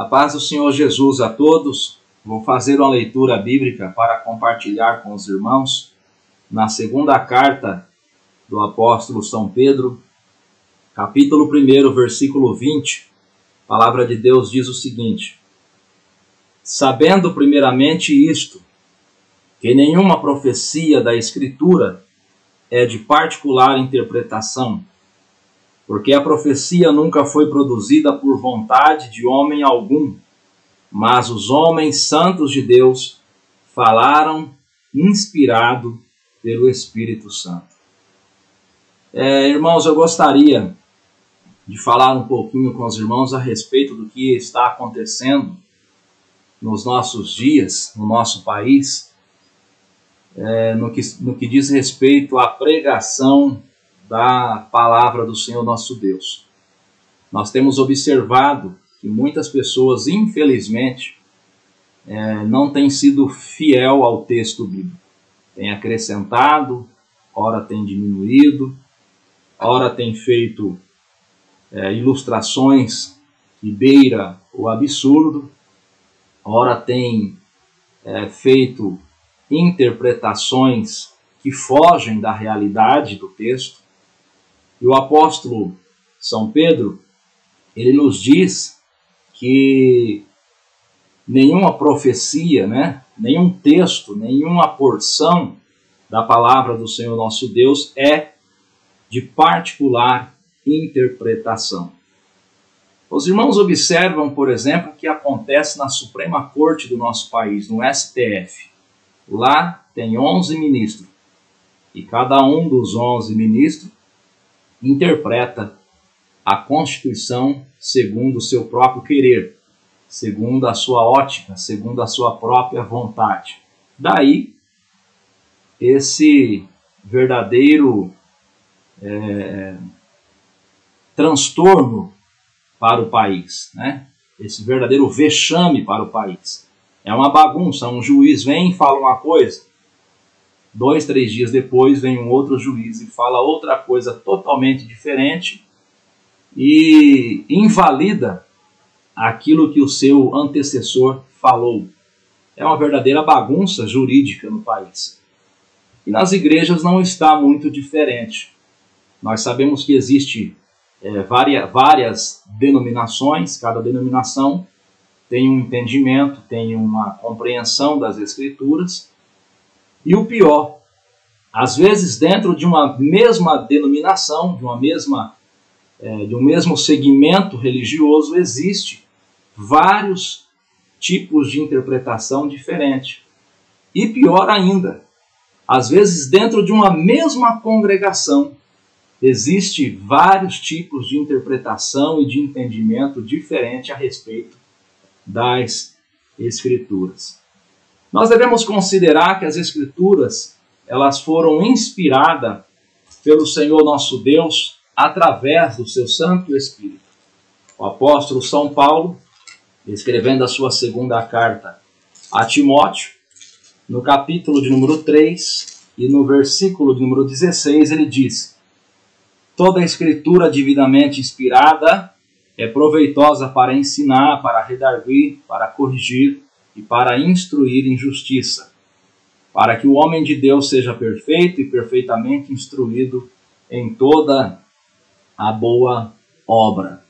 A paz do Senhor Jesus a todos. Vou fazer uma leitura bíblica para compartilhar com os irmãos na segunda carta do apóstolo São Pedro, capítulo 1, versículo 20. A palavra de Deus diz o seguinte: sabendo primeiramente isto, que nenhuma profecia da Escritura é de particular interpretação, porque a profecia nunca foi produzida por vontade de homem algum, mas os homens santos de Deus falaram inspirado pelo Espírito Santo. Irmãos, eu gostaria de falar um pouquinho com os irmãos a respeito do que está acontecendo nos nossos dias, no nosso país, no que diz respeito à pregação da palavra do Senhor nosso Deus. Nós temos observado que muitas pessoas, infelizmente, não têm sido fiel ao texto bíblico. Tem acrescentado, ora tem diminuído, ora tem feito ilustrações que beira o absurdo, ora tem feito interpretações que fogem da realidade do texto. E o apóstolo São Pedro, ele nos diz que nenhuma profecia, nenhum texto, nenhuma porção da palavra do Senhor nosso Deus é de particular interpretação. Os irmãos observam, por exemplo, o que acontece na Suprema Corte do nosso país, no STF. Lá tem 11 ministros, e cada um dos 11 ministros interpreta a Constituição segundo o seu próprio querer, segundo a sua ótica, segundo a sua própria vontade. Daí, esse verdadeiro transtorno para o país, esse verdadeiro vexame para o país. É uma bagunça, um juiz vem e fala uma coisa, 2, 3 dias depois vem um outro juiz e fala outra coisa totalmente diferente e invalida aquilo que o seu antecessor falou. É uma verdadeira bagunça jurídica no país. E nas igrejas não está muito diferente. Nós sabemos que existe várias denominações, cada denominação tem um entendimento, tem uma compreensão das Escrituras. E o pior, às vezes dentro de uma mesma denominação, de um mesmo segmento religioso, existe vários tipos de interpretação diferente. E pior ainda, às vezes dentro de uma mesma congregação, existe vários tipos de interpretação e de entendimento diferente a respeito das Escrituras. Nós devemos considerar que as Escrituras, elas foram inspiradas pelo Senhor nosso Deus através do seu Santo Espírito. O apóstolo São Paulo, escrevendo a sua segunda carta a Timóteo, no capítulo de número 3 e no versículo de número 16, ele diz: toda a Escritura divinamente inspirada é proveitosa para ensinar, para redarguir, para corrigir e para instruir em justiça, para que o homem de Deus seja perfeito e perfeitamente instruído em toda a boa obra.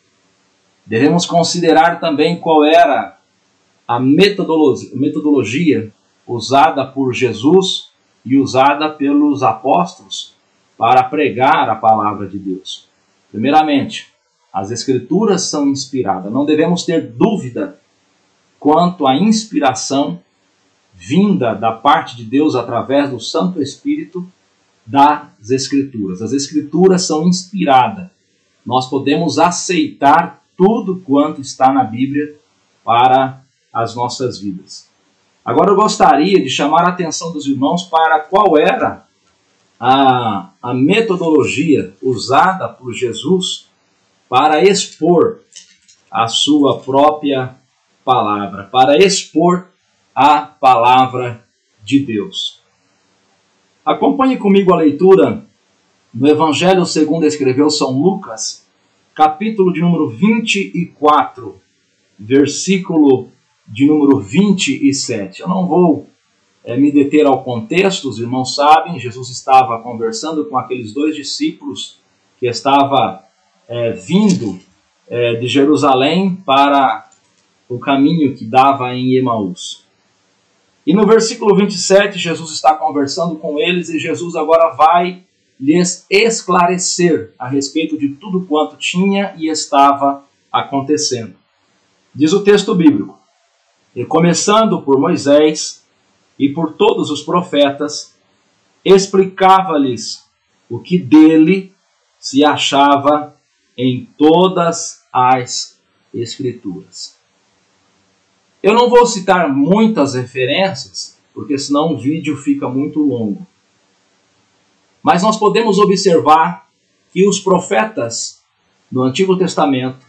Devemos considerar também qual era a metodologia usada por Jesus e usada pelos apóstolos para pregar a palavra de Deus. Primeiramente, as Escrituras são inspiradas. Não devemos ter dúvida quanto à inspiração vinda da parte de Deus através do Santo Espírito das Escrituras. As Escrituras são inspiradas. Nós podemos aceitar tudo quanto está na Bíblia para as nossas vidas. Agora eu gostaria de chamar a atenção dos irmãos para qual era a metodologia usada por Jesus para expor a sua própria palavra, para expor a palavra de Deus. Acompanhe comigo a leitura no Evangelho segundo escreveu São Lucas, capítulo de número 24. versículo de número 27. Eu não vou me deter ao contexto, os irmãos sabem, Jesus estava conversando com aqueles 2 discípulos que estava vindo de Jerusalém para o caminho que dava em Emaús. E no versículo 27, Jesus está conversando com eles e Jesus agora vai lhes esclarecer a respeito de tudo quanto tinha e estava acontecendo. Diz o texto bíblico: e começando por Moisés e por todos os profetas, explicava-lhes o que dele se achava em todas as Escrituras. Eu não vou citar muitas referências, porque senão o vídeo fica muito longo. Mas nós podemos observar que os profetas do Antigo Testamento,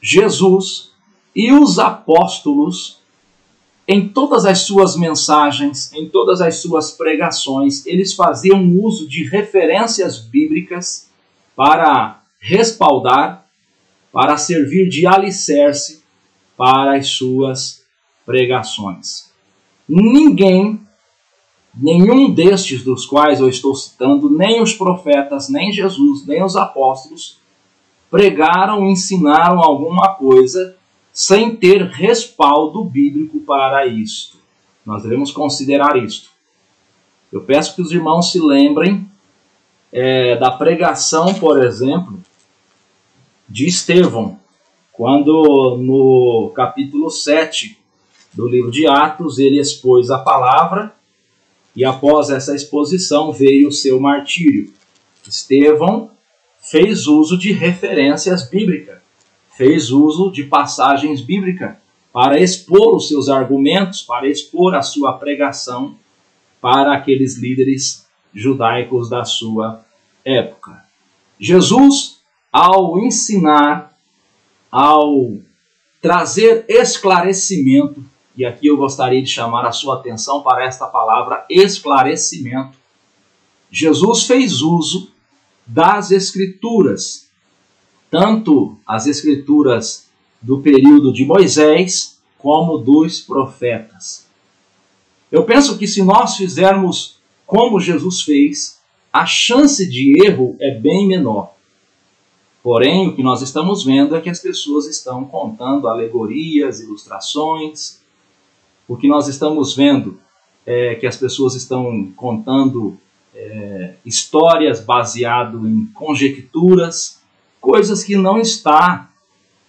Jesus e os apóstolos, em todas as suas mensagens, em todas as suas pregações, eles faziam uso de referências bíblicas para respaldar, para servir de alicerce para as suas pregações. Nenhum destes dos quais eu estou citando, nem os profetas, nem Jesus, nem os apóstolos, pregaram, ensinaram alguma coisa sem ter respaldo bíblico para isto. Nós devemos considerar isto. Eu peço que os irmãos se lembrem da pregação, por exemplo, de Estevão, quando no capítulo 7 do livro de Atos ele expôs a palavra e após essa exposição veio o seu martírio. Estevão fez uso de referências bíblicas, fez uso de passagens bíblicas para expor os seus argumentos, para expor a sua pregação para aqueles líderes judaicos da sua época. Jesus, ao ensinar, ao trazer esclarecimento, e aqui eu gostaria de chamar a sua atenção para esta palavra esclarecimento, Jesus fez uso das Escrituras, tanto as Escrituras do período de Moisés, como dos profetas. Eu penso que se nós fizermos como Jesus fez, a chance de erro é bem menor. Porém, o que nós estamos vendo é que as pessoas estão contando alegorias, ilustrações. O que nós estamos vendo é que as pessoas estão contando histórias baseadas em conjecturas, coisas que não está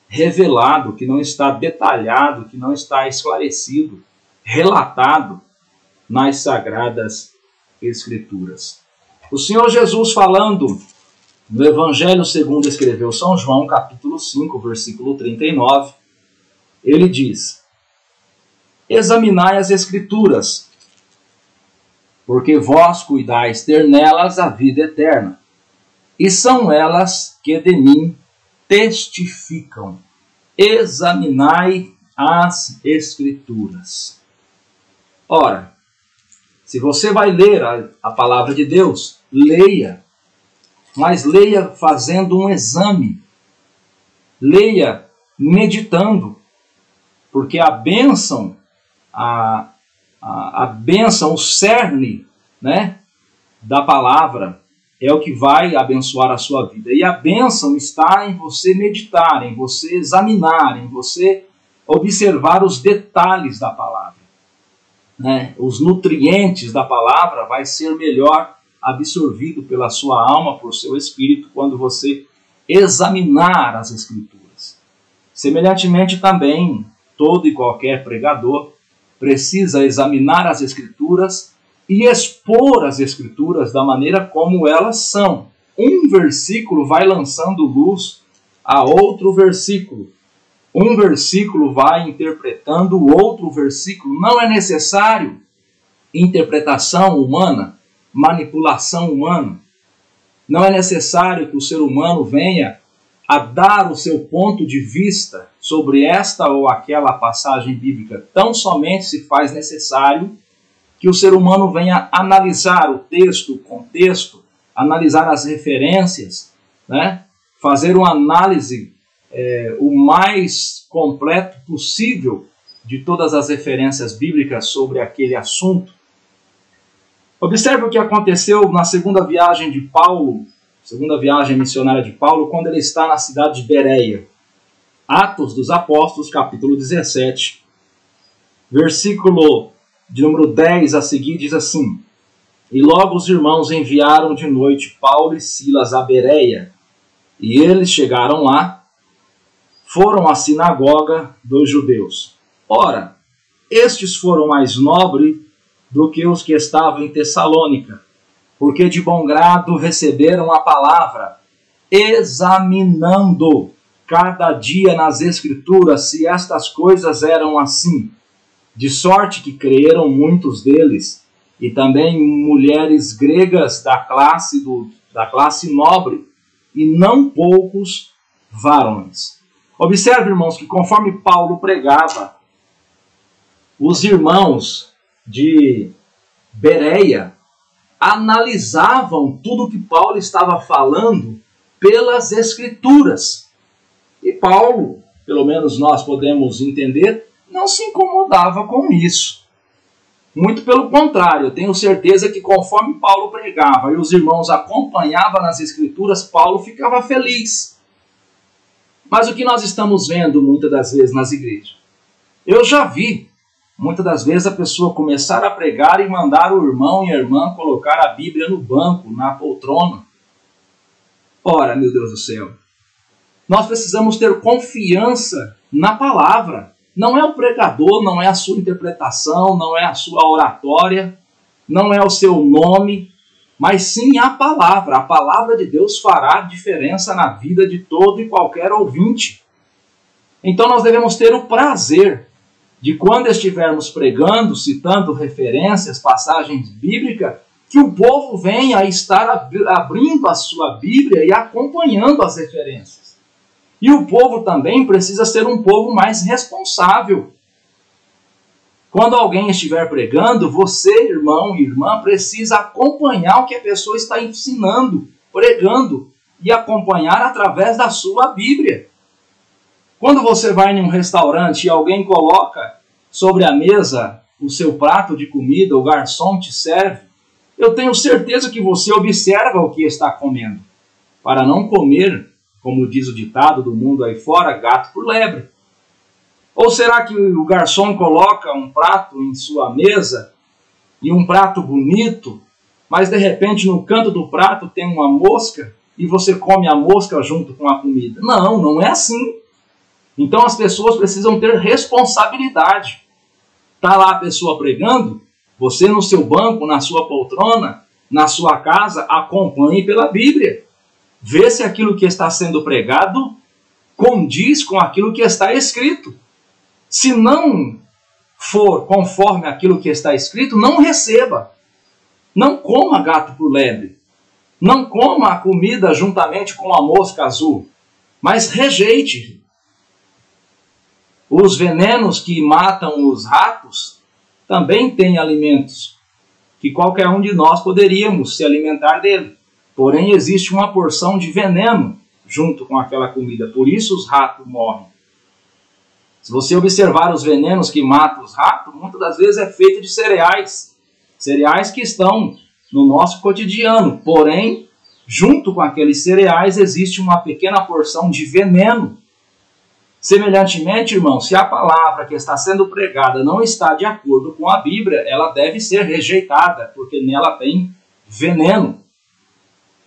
revelado, que não está detalhado, que não está esclarecido, relatado nas Sagradas Escrituras. O Senhor Jesus, falando no Evangelho segundo escreveu São João, capítulo 5, versículo 39, ele diz: examinai as Escrituras, porque vós cuidais ter nelas a vida eterna, e são elas que de mim testificam. Examinai as Escrituras. Ora, se você vai ler a palavra de Deus, leia, mas leia fazendo um exame, leia meditando, porque a bênção, a bênção, o cerne, né, da palavra é o que vai abençoar a sua vida. E a bênção está em você meditar, em você examinar, em você observar os detalhes da palavra. Né? Os nutrientes da palavra vai ser melhor absorvido pela sua alma, por seu espírito, quando você examinar as Escrituras. Semelhantemente também, todo e qualquer pregador precisa examinar as Escrituras e expor as Escrituras da maneira como elas são. Um versículo vai lançando luz a outro versículo. Um versículo vai interpretando o outro versículo. Não é necessário interpretação humana, manipulação humana. Não é necessário que o ser humano venha a dar o seu ponto de vista sobre esta ou aquela passagem bíblica. Tão somente se faz necessário que o ser humano venha analisar o texto, o contexto, analisar as referências, né? Fazer uma análise o mais completo possível de todas as referências bíblicas sobre aquele assunto. Observe o que aconteceu na segunda viagem de Paulo, segunda viagem missionária de Paulo, quando ele está na cidade de Bereia. Atos dos Apóstolos, capítulo 17, versículo de número 10 a seguir, diz assim: E logo os irmãos enviaram de noite Paulo e Silas a Bereia, e eles chegaram lá, foram à sinagoga dos judeus. Ora, estes foram mais nobres do que os que estavam em Tessalônica, porque de bom grado receberam a palavra, examinando cada dia nas Escrituras se estas coisas eram assim, de sorte que creram muitos deles, e também mulheres gregas da classe nobre, e não poucos varões. Observe, irmãos, que conforme Paulo pregava, os irmãos de Bereia analisavam tudo que Paulo estava falando pelas Escrituras. E Paulo, pelo menos nós podemos entender, não se incomodava com isso. Muito pelo contrário, eu tenho certeza que conforme Paulo pregava e os irmãos acompanhavam nas Escrituras, Paulo ficava feliz. Mas o que nós estamos vendo muitas das vezes nas igrejas? Eu já vi, muitas das vezes, a pessoa começar a pregar e mandar o irmão e a irmã colocar a Bíblia no banco, na poltrona. Ora, meu Deus do céu, nós precisamos ter confiança na palavra. Não é o pregador, não é a sua interpretação, não é a sua oratória, não é o seu nome, mas sim a palavra. A palavra de Deus fará diferença na vida de todo e qualquer ouvinte. Então nós devemos ter o prazer de, quando estivermos pregando, citando referências, passagens bíblicas, que o povo venha a estar abrindo a sua Bíblia e acompanhando as referências. E o povo também precisa ser um povo mais responsável. Quando alguém estiver pregando, você, irmão e irmã, precisa acompanhar o que a pessoa está ensinando, pregando, e acompanhar através da sua Bíblia. Quando você vai em um restaurante e alguém coloca sobre a mesa o seu prato de comida, o garçom te serve, eu tenho certeza que você observa o que está comendo, para não comer, como diz o ditado do mundo aí fora, gato por lebre. Ou será que o garçom coloca um prato em sua mesa, e um prato bonito, mas de repente no canto do prato tem uma mosca, e você come a mosca junto com a comida? Não, não é assim. Então as pessoas precisam ter responsabilidade. Está lá a pessoa pregando, você no seu banco, na sua poltrona, na sua casa, acompanhe pela Bíblia. Vê se aquilo que está sendo pregado condiz com aquilo que está escrito. Se não for conforme aquilo que está escrito, não receba. Não coma gato por lebre. Não coma a comida juntamente com a mosca azul. Mas rejeite. Os venenos que matam os ratos também têm alimentos que qualquer um de nós poderíamos se alimentar dele. Porém, existe uma porção de veneno junto com aquela comida. Por isso os ratos morrem. Se você observar os venenos que matam os ratos, muitas das vezes é feito de cereais. Cereais que estão no nosso cotidiano. Porém, junto com aqueles cereais existe uma pequena porção de veneno. Semelhantemente, irmão, se a palavra que está sendo pregada não está de acordo com a Bíblia, ela deve ser rejeitada, porque nela tem veneno.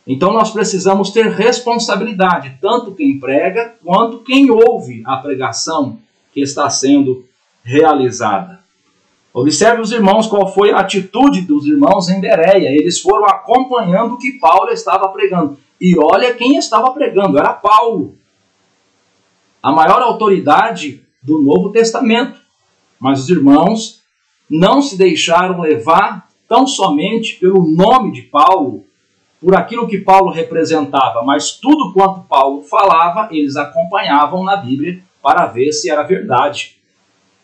Então nós precisamos ter responsabilidade, tanto quem prega, quanto quem ouve a pregação que está sendo realizada. Observe os irmãos, qual foi a atitude dos irmãos em Bereia. Eles foram acompanhando o que Paulo estava pregando. E olha quem estava pregando, era Paulo, a maior autoridade do Novo Testamento. Mas os irmãos não se deixaram levar tão somente pelo nome de Paulo, por aquilo que Paulo representava, mas tudo quanto Paulo falava, eles acompanhavam na Bíblia para ver se era verdade.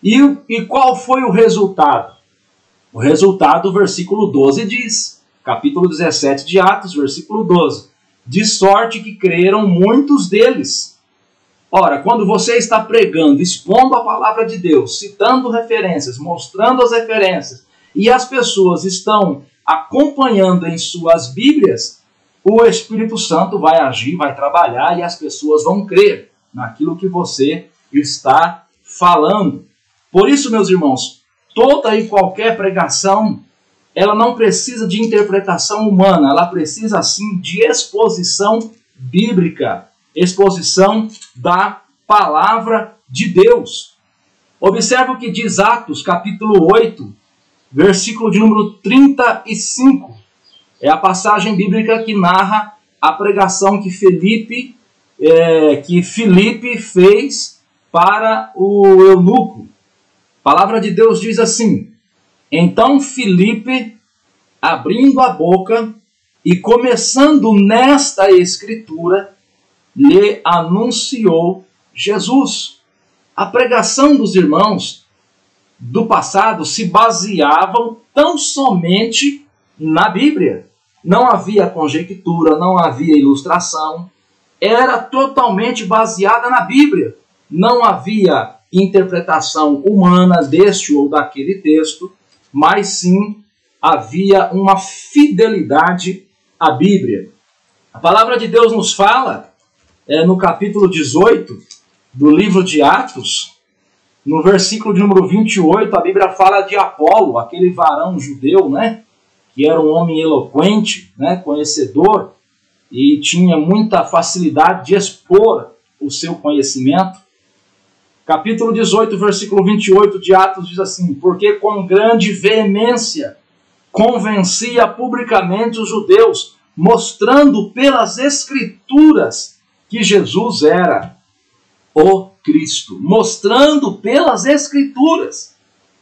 E qual foi o resultado? O resultado, o versículo 12 diz, capítulo 17 de Atos, versículo 12, de sorte que creram muitos deles. Ora, quando você está pregando, expondo a palavra de Deus, citando referências, mostrando as referências, e as pessoas estão acompanhando em suas Bíblias, o Espírito Santo vai agir, vai trabalhar, e as pessoas vão crer naquilo que você está falando. Por isso, meus irmãos, toda e qualquer pregação, ela não precisa de interpretação humana, ela precisa sim de exposição bíblica, exposição da palavra de Deus. Observe o que diz Atos, capítulo 8, versículo de número 35. É a passagem bíblica que narra a pregação que Filipe fez para o eunuco. A palavra de Deus diz assim: então Filipe, abrindo a boca e começando nesta escritura, lhe anunciou Jesus. A pregação dos irmãos do passado se baseavam tão somente na Bíblia. Não havia conjectura, não havia ilustração. Era totalmente baseada na Bíblia. Não havia interpretação humana deste ou daquele texto, mas sim havia uma fidelidade à Bíblia. A palavra de Deus nos fala, no capítulo 18 do livro de Atos, no versículo de número 28, a Bíblia fala de Apolo, aquele varão judeu, que era um homem eloquente, conhecedor, e tinha muita facilidade de expor o seu conhecimento. Capítulo 18, versículo 28 de Atos diz assim: porque com grande veemência convencia publicamente os judeus, mostrando pelas Escrituras que Jesus era o Cristo. Mostrando pelas Escrituras.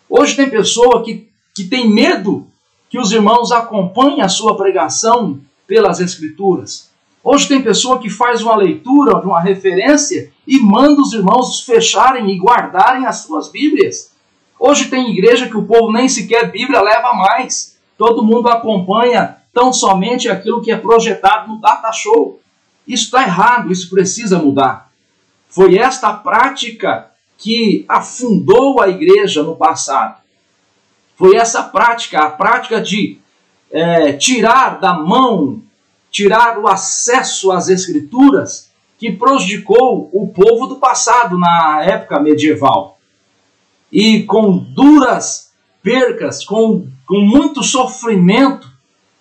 Hoje tem pessoa que tem medo que os irmãos acompanhem a sua pregação pelas Escrituras. Hoje tem pessoa que faz uma leitura de uma referência e manda os irmãos fecharem e guardarem as suas Bíblias. Hoje tem igreja que o povo nem sequer Bíblia leva mais. Todo mundo acompanha tão somente aquilo que é projetado no data show. Isso está errado, isso precisa mudar. Foi esta prática que afundou a igreja no passado. Foi essa prática, a prática de tirar da mão, tirar o acesso às Escrituras, que prejudicou o povo do passado na época medieval. E com duras percas, com muito sofrimento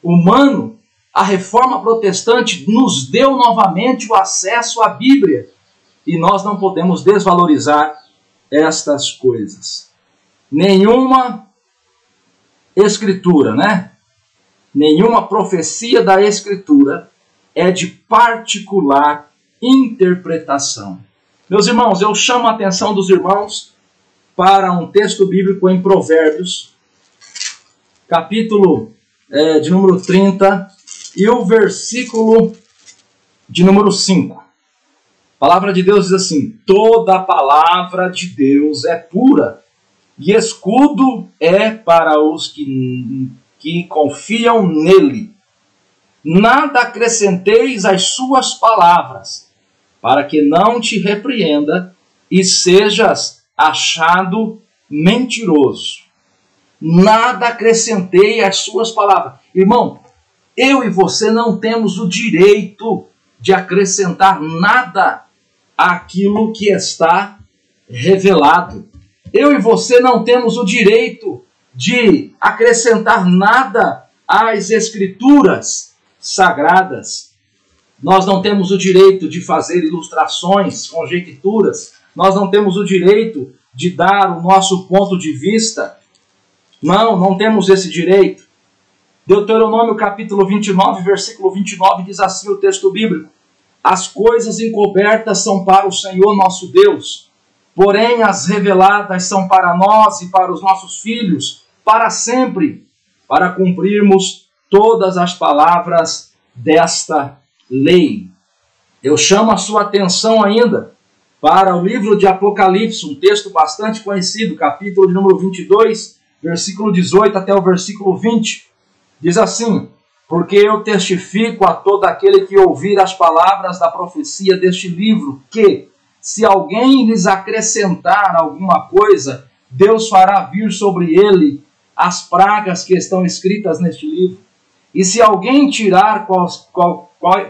humano, a reforma protestante nos deu novamente o acesso à Bíblia. E nós não podemos desvalorizar estas coisas. Nenhuma escritura, nenhuma profecia da Escritura é de particular interpretação. Meus irmãos, eu chamo a atenção dos irmãos para um texto bíblico em Provérbios, capítulo de número 30 e o versículo de número 5. A palavra de Deus diz assim: toda a palavra de Deus é pura, e escudo é para os que confiam nele. Nada acrescenteis às suas palavras, para que não te repreenda e sejas achado mentiroso. Nada acrescentei às suas palavras. Irmão, eu e você não temos o direito de acrescentar nada àquilo que está revelado. Eu e você não temos o direito de acrescentar nada às Escrituras sagradas. Nós não temos o direito de fazer ilustrações, conjecturas. Nós não temos o direito de dar o nosso ponto de vista. Não temos esse direito. Deuteronômio capítulo 29, versículo 29 diz assim o texto bíblico: as coisas encobertas são para o Senhor nosso Deus, porém as reveladas são para nós e para os nossos filhos, para sempre, para cumprirmos todas as palavras desta lei. Eu chamo a sua atenção ainda para o livro de Apocalipse, um texto bastante conhecido, capítulo de número 22, versículo 18 até o versículo 20. Diz assim: porque eu testifico a todo aquele que ouvir as palavras da profecia deste livro, que se alguém lhes acrescentar alguma coisa, Deus fará vir sobre ele as pragas que estão escritas neste livro. E se alguém tirar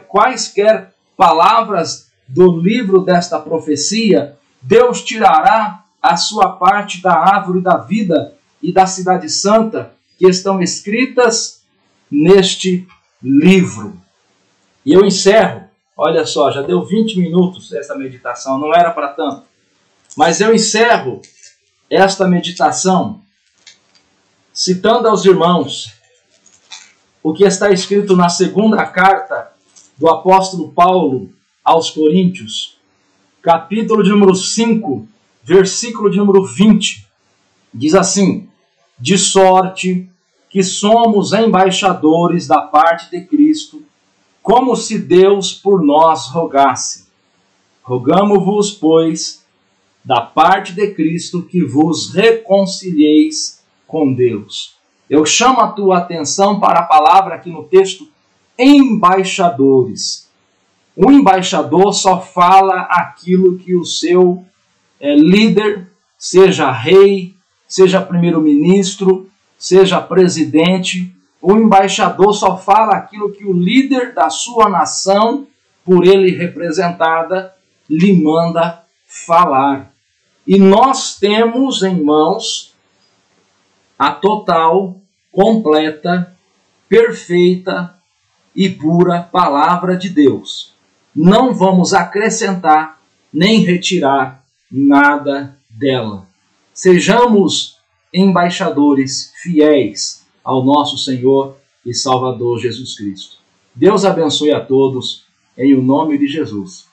quaisquer palavras do livro desta profecia, Deus tirará a sua parte da árvore da vida e da cidade santa que estão escritas neste livro. E eu encerro, olha só, já deu 20 minutos essa meditação, não era para tanto. Mas eu encerro esta meditação citando aos irmãos o que está escrito na segunda carta do apóstolo Paulo aos Coríntios, capítulo de número 5, versículo de número 20. Diz assim: de sorte que somos embaixadores da parte de Cristo, como se Deus por nós rogasse. Rogamo-vos, pois, da parte de Cristo, que vos reconcilieis com Deus. Eu chamo a tua atenção para a palavra aqui no texto, embaixadores. O embaixador só fala aquilo que o seu líder, seja rei, seja primeiro-ministro, seja presidente, o embaixador só fala aquilo que o líder da sua nação, por ele representada, lhe manda falar. E nós temos em mãos a total, completa, perfeita e pura palavra de Deus. Não vamos acrescentar nem retirar nada dela. Sejamos embaixadores fiéis ao nosso Senhor e Salvador Jesus Cristo. Deus abençoe a todos, em o nome de Jesus.